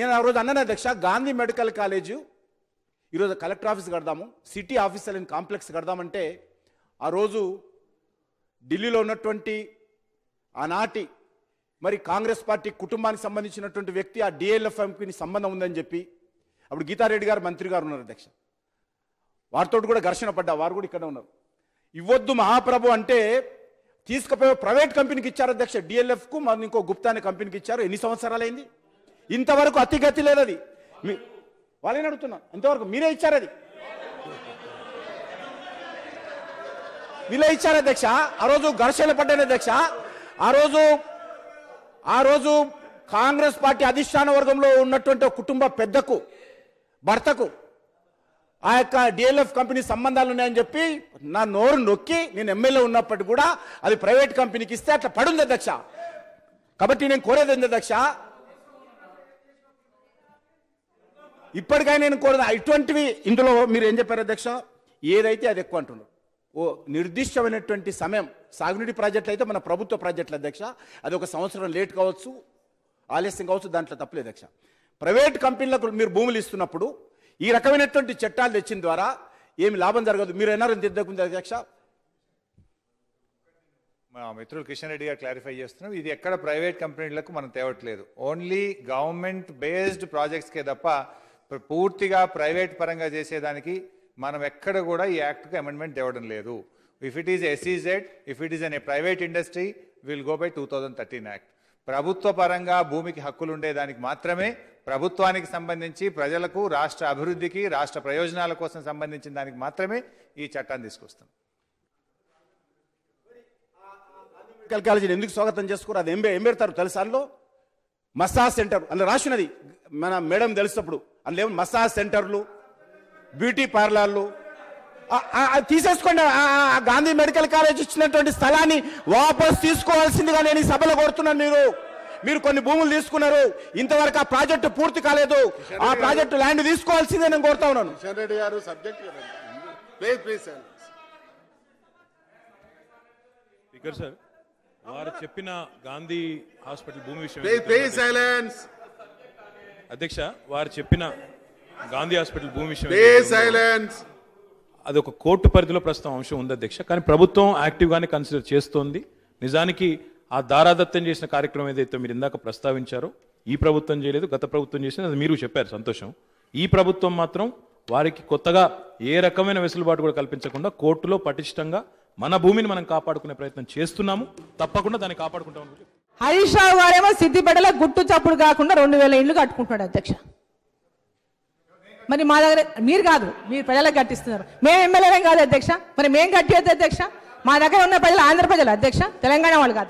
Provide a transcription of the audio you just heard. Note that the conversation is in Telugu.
నేను ఆ రోజు అన్నాను అధ్యక్ష, గాంధీ మెడికల్ కాలేజు ఈరోజు కలెక్టర్ ఆఫీస్ కడదాము, సిటీ ఆఫీసర్ అండ్ కాంప్లెక్స్ కడదామంటే ఆ రోజు ఢిల్లీలో ఉన్నటువంటి ఆనాటి మరి కాంగ్రెస్ పార్టీ కుటుంబానికి సంబంధించినటువంటి వ్యక్తి ఆ డిఎల్ఎఫ్ఎంకి సంబంధం ఉందని చెప్పి అప్పుడు గీతారెడ్డి గారు మంత్రి గారు ఉన్నారు అధ్యక్ష, వారితో కూడా ఘర్షణ పడ్డా, వారు కూడా ఇక్కడ ఉన్నారు. ఇవ్వద్దు మహాప్రభు అంటే తీసుకుపోయి ప్రైవేట్ కంపెనీకి ఇచ్చారు అధ్యక్ష, డిఎల్ఎఫ్కు మరి ఇంకో గుప్తా అనే కంపెనీకి ఇచ్చారు. ఎన్ని సంవత్సరాలైంది? ఇంతవరకు అతిగతి లేదు. అది వాళ్ళని అడుగుతున్నాను, ఇంతవరకు మీరే ఇచ్చారు, అది వీళ్ళే ఇచ్చారు అధ్యక్ష. ఆ రోజు ఘర్షణ పడ్డాను అధ్యక్ష. ఆ రోజు కాంగ్రెస్ పార్టీ అధిష్టాన వర్గంలో ఉన్నటువంటి కుటుంబ పెద్దకు భర్తకు ఆ యొక్క డిఎల్ఎఫ్ కంపెనీ సంబంధాలు ఉన్నాయని చెప్పి నా నోరు నొక్కి నేను ఎమ్మెల్యే ఉన్నప్పటికీ కూడా అది ప్రైవేట్ కంపెనీకి ఇస్తే అట్లా పడుంది అధ్యక్ష. కాబట్టి నేను కోరేది ఏంది అధ్యక్ష, ఇప్పటికైనా నేను కోరేది ఇటువంటివి. ఇందులో మీరు ఏం చెప్పారు అధ్యక్ష, ఏదైతే అది ఎక్కువ అంటున్నారు. ఓ నిర్దిష్టమైనటువంటి సమయం సాగునీటి ప్రాజెక్టులు అయితే మన ప్రభుత్వ ప్రాజెక్టులు అధ్యక్ష, అది ఒక సంవత్సరం లేట్ కావచ్చు, ఆలస్యం కావచ్చు, దాంట్లో తప్పలేదు అధ్యక్ష. ప్రైవేట్ కంపెనీలకు మీరు భూములు ఇస్తున్నప్పుడు ఈ రకమైనటువంటి చట్టాలు తెచ్చిన ద్వారా ఏమి లాభం జరగదు. మీరు ఎన్నో దిద్దకుంది అధ్యక్ష. మా మిత్రులు కిషన్ రెడ్డి గారు క్లారిఫై చేస్తున్నాం, ఇది ఎక్కడ ప్రైవేట్ కంపెనీలకు మనం తేవట్లేదు, ఓన్లీ గవర్నమెంట్ బేస్డ్ ప్రాజెక్ట్స్కే తప్ప పూర్తిగా ప్రైవేట్ పరంగా చేసేదానికి మనం ఎక్కడ కూడా ఈ యాక్ట్కి అమెండ్మెంట్ తేవడం లేదు. If it is SEZ, if it is an A private industry, will go by 2013 act. ప్రభుత్వ పరంగా భూమికి హక్కులు ఉండేదానికి మాత్రమే, ప్రభుత్వానికి సంబంధించి ప్రజలకు రాష్ట్ర అభివృద్ధికి రాష్ట్ర ప్రయోజనాల కోసం సంబంధించిన దానికి మాత్రమే ఈ చట్టాన్ని తీసుకొస్తాం. మెడికల్ కాలేజీని ఎందుకు స్వాగతం చేసుకోరు? అది ఏం పెడతారు తెలుసా? అందులో మసాజ్ సెంటర్ అందులో రాసినది మన మేడం తెలిసినప్పుడు, అందులో ఏమో మసాజ్ సెంటర్లు, బ్యూటీ పార్లర్లు తీసేసుకోండి. గాంధీ మెడికల్ కాలేజ్ ఇచ్చినటువంటి స్థలాన్ని వాపస్ తీసుకోవాల్సిందిగా నేను ఈ సభలో కోరుతున్నాను. మీరు కొన్ని భూములు తీసుకున్నారు, ఇంతవరకు ఆ ప్రాజెక్టు పూర్తి కాలేదు, ఆ ప్రాజెక్టు ల్యాండ్ తీసుకోవాల్సిందే నేను కోరుతా ఉన్నాను. రెడ్డి గారు సబ్జెక్ట్ స్పీకర్ సార్, వారు చెప్పిన గాంధీ హాస్పిటల్ భూమి విషయం అధ్యక్ష, వారు చెప్పిన గాంధీ హాస్పిటల్ భూమి విషయం అది ఒక కోర్టు పరిధిలో ప్రస్తుతం అంశం ఉంది అధ్యక్ష. కానీ ప్రభుత్వం యాక్టివ్ గానే కన్సిడర్ చేస్తోంది. నిజానికి ఆ దారాదత్తం చేసిన కార్యక్రమం ఏదైతే మీరు ఇందాక ప్రస్తావించారో, ఈ ప్రభుత్వం చేయలేదు, గత ప్రభుత్వం చేసింది, అది మీరు చెప్పారు, సంతోషం. ఈ ప్రభుత్వం మాత్రం వారికి కొత్తగా ఏ రకమైన వెసులుబాటు కూడా కల్పించకుండా కోర్టులో పటిష్టంగా మన భూమిని మనం కాపాడుకునే ప్రయత్నం చేస్తున్నాము. తప్పకుండా దాన్ని కాపాడుకుంటామని. హరీష్ రావు గారేమో సిద్దిపేటలో గుట్టు చప్పుడు కాకుండా 2000 ఇళ్లు కట్టుకుంటున్నాడు అధ్యక్ష. మరి మా దగ్గర మీరు కాదు, మీరు ప్రజలకు కట్టిస్తున్నారు. మేము ఎమ్మెల్యేలం కాదు అధ్యక్ష, మరి మేము కట్టేది అధ్యక్ష. మా దగ్గర ఉన్న ప్రజలు ఆంధ్ర ప్రజలు అధ్యక్ష, తెలంగాణ వాళ్ళు కాదా?